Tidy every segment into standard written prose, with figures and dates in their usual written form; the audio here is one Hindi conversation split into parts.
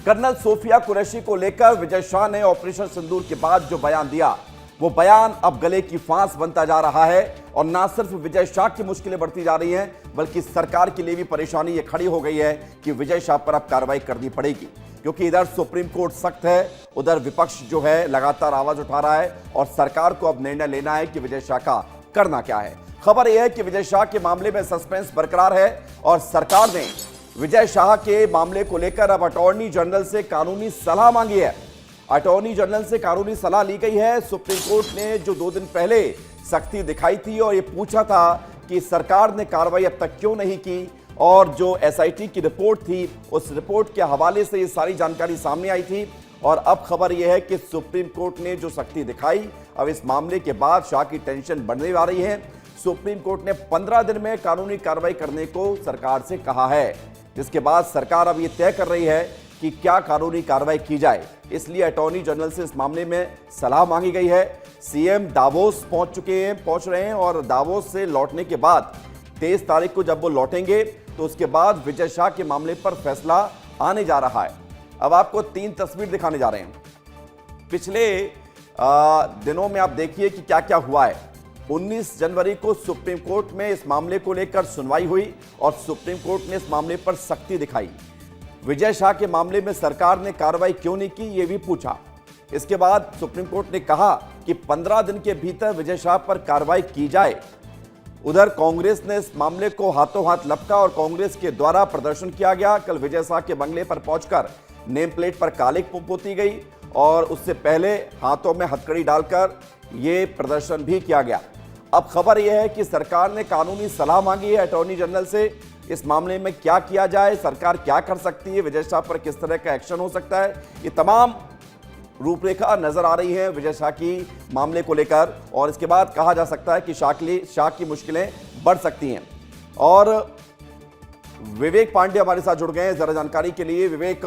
कर्नल सोफिया कुरैशी को लेकर विजय शाह ने ऑपरेशन सिंदूर के बाद जो बयान दिया, वो बयान अब गले की फांस बनता जा रहा है। और ना सिर्फ विजय शाह की मुश्किलें बढ़ती जा रही हैं, बल्कि सरकार के लिए भी परेशानी ये खड़ी हो गई है कि विजय शाह पर अब कार्रवाई करनी पड़ेगी, क्योंकि इधर सुप्रीम कोर्ट सख्त है, उधर विपक्ष जो है लगातार आवाज उठा रहा है और सरकार को अब निर्णय लेना है कि विजय शाह का करना क्या है। खबर यह है कि विजय शाह के मामले में सस्पेंस बरकरार है और सरकार ने विजय शाह के मामले को लेकर अब अटॉर्नी जनरल से कानूनी सलाह मांगी है। अटॉर्नी जनरल से कानूनी सलाह ली गई है। सुप्रीम कोर्ट ने जो 2 दिन पहले सख्ती दिखाई थी और ये पूछा था कि सरकार ने कार्रवाई अब तक क्यों नहीं की, और जो एसआईटी की रिपोर्ट थी उस रिपोर्ट के हवाले से ये सारी जानकारी सामने आई थी। और अब खबर यह है कि सुप्रीम कोर्ट ने जो सख्ती दिखाई, अब इस मामले के बाद शाह की टेंशन बढ़ने जा रही है। सुप्रीम कोर्ट ने 15 दिन में कानूनी कार्रवाई करने को सरकार से कहा है, जिसके बाद सरकार अब ये तय कर रही है कि क्या कानूनी कार्रवाई की जाए। इसलिए अटॉर्नी जनरल से इस मामले में सलाह मांगी गई है। सीएम दावोस पहुंच रहे हैं और दावोस से लौटने के बाद 23 तारीख को जब वो लौटेंगे तो उसके बाद विजय शाह के मामले पर फैसला आने जा रहा है। अब आपको 3 तस्वीर दिखाने जा रहे हैं। पिछले दिनों में आप देखिए कि क्या क्या हुआ है। 19 जनवरी को सुप्रीम कोर्ट में इस मामले को लेकर सुनवाई हुई और सुप्रीम कोर्ट ने इस मामले पर सख्ती दिखाई। विजय शाह के मामले में सरकार ने कार्रवाई क्यों नहीं की, यह भी पूछा। इसके बाद सुप्रीम कोर्ट ने कहा कि 15 दिन के भीतर विजय शाह पर कार्रवाई की जाए। उधर कांग्रेस ने इस मामले को हाथों हाथ लपका और कांग्रेस के द्वारा प्रदर्शन किया गया। कल विजय शाह के बंगले पर पहुंचकर नेम प्लेट पर कालिक पोती गई और उससे पहले हाथों में हथकड़ी डालकर यह प्रदर्शन भी किया गया। अब खबर यह है कि सरकार ने कानूनी सलाह मांगी है अटॉर्नी जनरल से। इस मामले में क्या किया जाए, सरकार क्या कर सकती है, विजय शाह पर किस तरह का एक्शन हो सकता है, ये तमाम रूपरेखा नजर आ रही है विजय शाह की मामले को लेकर। और इसके बाद कहा जा सकता है कि शाह की मुश्किलें बढ़ सकती हैं। और विवेक पांडे हमारे साथ जुड़ गए हैं जरा जानकारी के लिए। विवेक,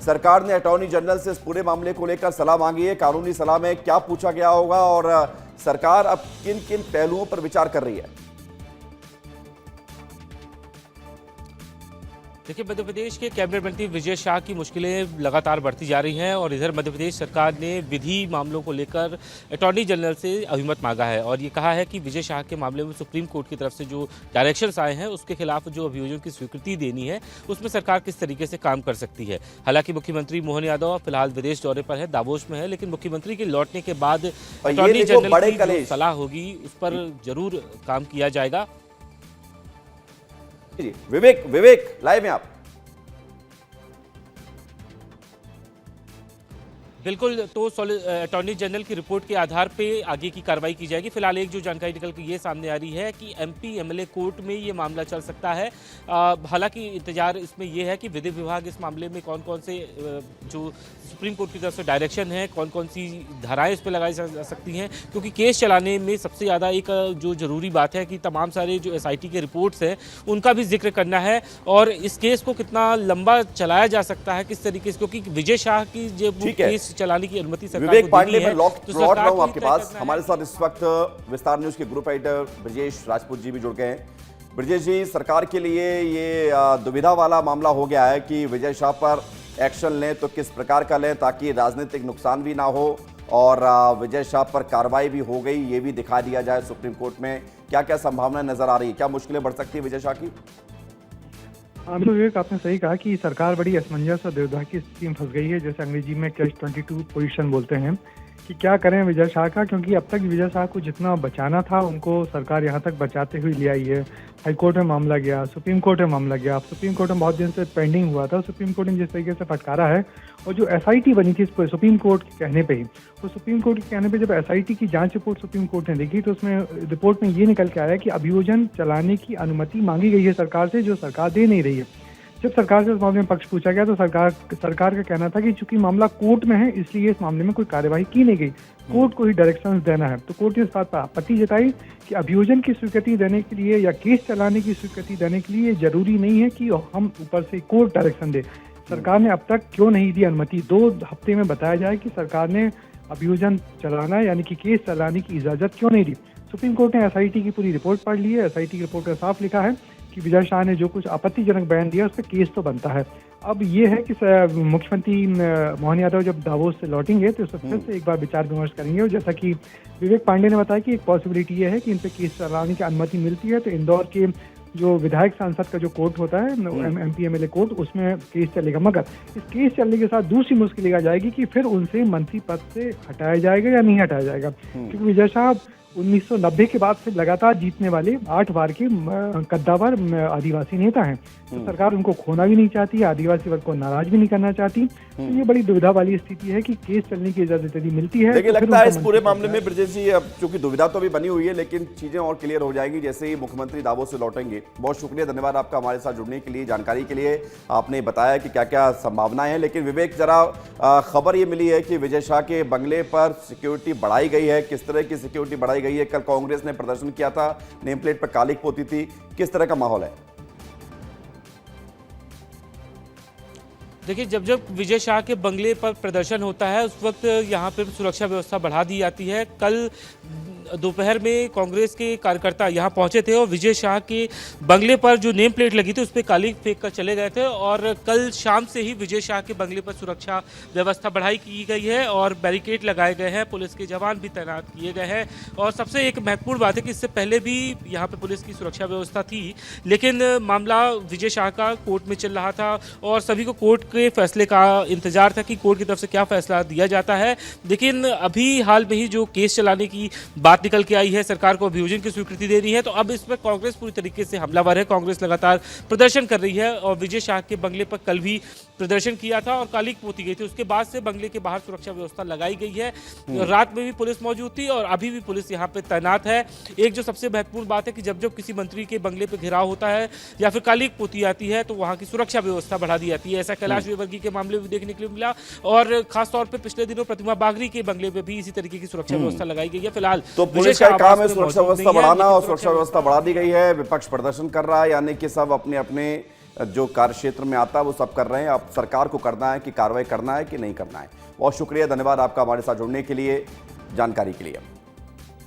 सरकार ने अटॉर्नी जनरल से इस पूरे मामले को लेकर सलाह मांगी है, कानूनी सलाह में क्या पूछा गया होगा और सरकार अब किन किन पहलुओं पर विचार कर रही है? देखिए, मध्य प्रदेश के कैबिनेट मंत्री विजय शाह की मुश्किलें लगातार बढ़ती जा रही हैं और इधर मध्य प्रदेश सरकार ने विधि मामलों को लेकर अटॉर्नी जनरल से अभिमत मांगा है और ये कहा है कि विजय शाह के मामले में सुप्रीम कोर्ट की तरफ से जो डायरेक्शंस आए हैं उसके खिलाफ जो अभियोजन की स्वीकृति देनी है उसमें सरकार किस तरीके से काम कर सकती है। हालांकि मुख्यमंत्री मोहन यादव फिलहाल विदेश दौरे पर है, दावोस में है, लेकिन मुख्यमंत्री के लौटने के बाद अटॉर्नी जनरल की जो सलाह होगी उस पर जरूर काम किया जाएगा। विवेक लाइव में आप। बिल्कुल, तो अटॉर्नी जनरल की रिपोर्ट के आधार पे आगे की कार्रवाई की जाएगी। फिलहाल एक जो जानकारी निकल के ये सामने आ रही है कि एमपी एमएलए कोर्ट में ये मामला चल सकता है। हालांकि इंतजार इसमें यह है कि विधि विभाग इस मामले में कौन कौन से जो सुप्रीम कोर्ट की तरफ से डायरेक्शन है, कौन कौन सी धाराएं इस पर लगाई जा सकती हैं, क्योंकि केस चलाने में सबसे ज़्यादा एक जो जरूरी बात है कि तमाम सारे जो एसआईटी के रिपोर्ट्स हैं उनका भी जिक्र करना है और इस केस को कितना लंबा चलाया जा सकता है, किस तरीके से, क्योंकि विजय शाह की जो केस चलाने की अनुमति सरकार विवेक को दी पांडे, है, मैं लौट रहा हूं आपके पास। है। हमारे साथ इस वक्त विस्तार न्यूज के ग्रुप एडिटर ब्रजेश राजपूत जी भी जुड़ गए हैं। ब्रजेश जी, सरकार के लिए ये दुविधा वाला मामला हो गया है कि विजय शाह पर एक्शन लें तो किस प्रकार का लें ताकि राजनीतिक नुकसान भी ना हो और विजय शाह पर कार्रवाई भी हो गई ये भी दिखा दिया जाए सुप्रीम कोर्ट में। क्या क्या संभावनाएं नजर आ रही है, क्या मुश्किलें बढ़ सकती है विजय शाह की? तो विवेक, आपने सही कहा कि सरकार बड़ी असमंजस और दुविधा की स्थिति में फंस गई है, जैसे अंग्रेजी में कैच 22 पोजीशन बोलते हैं कि क्या करें विजय शाह का, क्योंकि अब तक विजय शाह को जितना बचाना था उनको सरकार यहाँ तक बचाते हुए ले आई है। हाई कोर्ट में मामला गया, सुप्रीम कोर्ट में मामला गया, सुप्रीम कोर्ट में बहुत दिन से पेंडिंग हुआ था, सुप्रीम कोर्ट ने जिस तरीके से फटकारा है और जो एसआईटी बनी थी सुप्रीम कोर्ट के कहने पे ही, तो सुप्रीम कोर्ट के कहने पे जब एसआईटी की जांच रिपोर्ट सुप्रीम कोर्ट ने देखी तो उसमें रिपोर्ट में ये निकल के आया कि अभियोजन चलाने की अनुमति मांगी गई है सरकार से, जो सरकार दे नहीं रही है। जब सरकार से इस मामले में पक्ष पूछा गया तो सरकार का कहना था कि चूंकि मामला कोर्ट में है इसलिए इस मामले में कोई कार्यवाही की नहीं गई, कोर्ट को ही डायरेक्शंस देना है। तो कोर्ट ने इस बात पर आपत्ति जताई कि अभियोजन की स्वीकृति देने के लिए या केस चलाने की स्वीकृति देने के लिए जरूरी नहीं है कि हम ऊपर से कोर्ट डायरेक्शन दे। सरकार ने अब तक क्यों नहीं दी अनुमति? 2 हफ्ते में बताया जाए कि सरकार ने अभियोजन चलाना यानी कि केस चलाने की इजाजत क्यों नहीं दी। सुप्रीम कोर्ट ने एसआईटी की पूरी रिपोर्ट पढ़ ली है। एसआईटी की रिपोर्ट में साफ लिखा है कि विजय शाह ने जो कुछ आपत्तिजनक बयान दिया उस पर केस तो बनता है। अब ये है कि मुख्यमंत्री मोहन यादव जब दावोस से लौटेंगे तो उससे फिर से एक बार विचार विमर्श करेंगे। और जैसा कि विवेक पांडे ने बताया कि एक पॉसिबिलिटी ये है कि इन पे केस चलाने की अनुमति मिलती है तो इंदौर के जो विधायक सांसद का जो कोर्ट होता है MP MLA कोर्ट, उसमें केस चलेगा। मगर इस केस चलने के साथ दूसरी मुश्किल आ जाएगी कि फिर उनसे मंत्री पद से हटाया जाएगा या नहीं हटाया जाएगा, क्योंकि विजय शाह 1990 के बाद से लगातार जीतने वाले 8 बार के कद्दावर आदिवासी नेता हैं। तो सरकार उनको खोना भी नहीं चाहती, आदिवासी वर्ग को नाराज भी नहीं करना चाहती। तो ये बड़ी दुविधा वाली स्थिति है कि केस चलने की इजाजत यदि मिलती है। लेकिन लगता है इस पूरे मामले में ब्रजेश जी, अब चूंकि दुविधा तो अभी बनी हुई है, लेकिन चीजें और क्लियर हो जाएगी जैसे ही मुख्यमंत्री दावोस से लौटेंगे। बहुत शुक्रिया, धन्यवाद आपका हमारे साथ जुड़ने के लिए, जानकारी के लिए। आपने बताया कि क्या क्या संभावनाएं हैं। लेकिन विवेक, जरा खबर ये मिली है कि विजय शाह के बंगले पर सिक्योरिटी बढ़ाई गई है। किस तरह की सिक्योरिटी बढ़ाई गई है? कल कांग्रेस ने प्रदर्शन किया था, नेम प्लेट पर कालिक पोती थी, किस तरह का माहौल है? देखिए, जब जब विजय शाह के बंगले पर प्रदर्शन होता है उस वक्त यहाँ पे सुरक्षा व्यवस्था बढ़ा दी जाती है। कल दोपहर में कांग्रेस के कार्यकर्ता यहाँ पहुंचे थे और विजय शाह के बंगले पर जो नेम प्लेट लगी थी उस पर काली फेंक कर चले गए थे। और कल शाम से ही विजय शाह के बंगले पर सुरक्षा व्यवस्था बढ़ाई की गई है और बैरिकेड लगाए गए हैं, पुलिस के जवान भी तैनात किए गए हैं। और सबसे एक महत्वपूर्ण बात है कि इससे पहले भी यहाँ पे पुलिस की सुरक्षा व्यवस्था थी, लेकिन मामला विजय शाह का कोर्ट में चल रहा था और सभी को कोर्ट के फैसले का इंतजार था कि कोर्ट की तरफ से क्या फैसला दिया जाता है। लेकिन अभी हाल में ही जो केस चलाने की बात निकल के आई है, सरकार को अभियोजन की स्वीकृति देनी है, तो अब इस पर कांग्रेस पूरी तरीके से हमलावर है। कांग्रेस लगातार प्रदर्शन कर रही है और विजय शाह के बंगले पर कल भी प्रदर्शन किया था और कालिक पोती गई थी। उसके बाद से बंगले के बाहर सुरक्षा व्यवस्था लगाई गई है। रात में भी पुलिस मौजूद थी और अभी भी पुलिस यहाँ पे तैनात है। एक जो सबसे महत्वपूर्ण बात है कि जब जब किसी मंत्री के बंगले पे घेराव होता है या फिर कालिक पोती आती है तो वहाँ की सुरक्षा व्यवस्था बढ़ा दी जाती है। ऐसा कैलाश विजयवर्गीय के मामले में देखने के लिए मिला और खासतौर पर पिछले दिनों प्रतिमा बागरी के बंगले पे भी इसी तरीके की सुरक्षा व्यवस्था लगाई गई है। फिलहाल तो पुलिस का काम है सुरक्षा व्यवस्था बढ़ाना और सुरक्षा व्यवस्था बढ़ा दी गई है। विपक्ष प्रदर्शन कर रहा है, यानी कि सब अपने अपने जो कार्य क्षेत्र में आता है वो सब कर रहे हैं। अब सरकार को करना है कि कार्रवाई करना है कि नहीं करना है। बहुत शुक्रिया, धन्यवाद आपका हमारे साथ जुड़ने के लिए, जानकारी के लिए।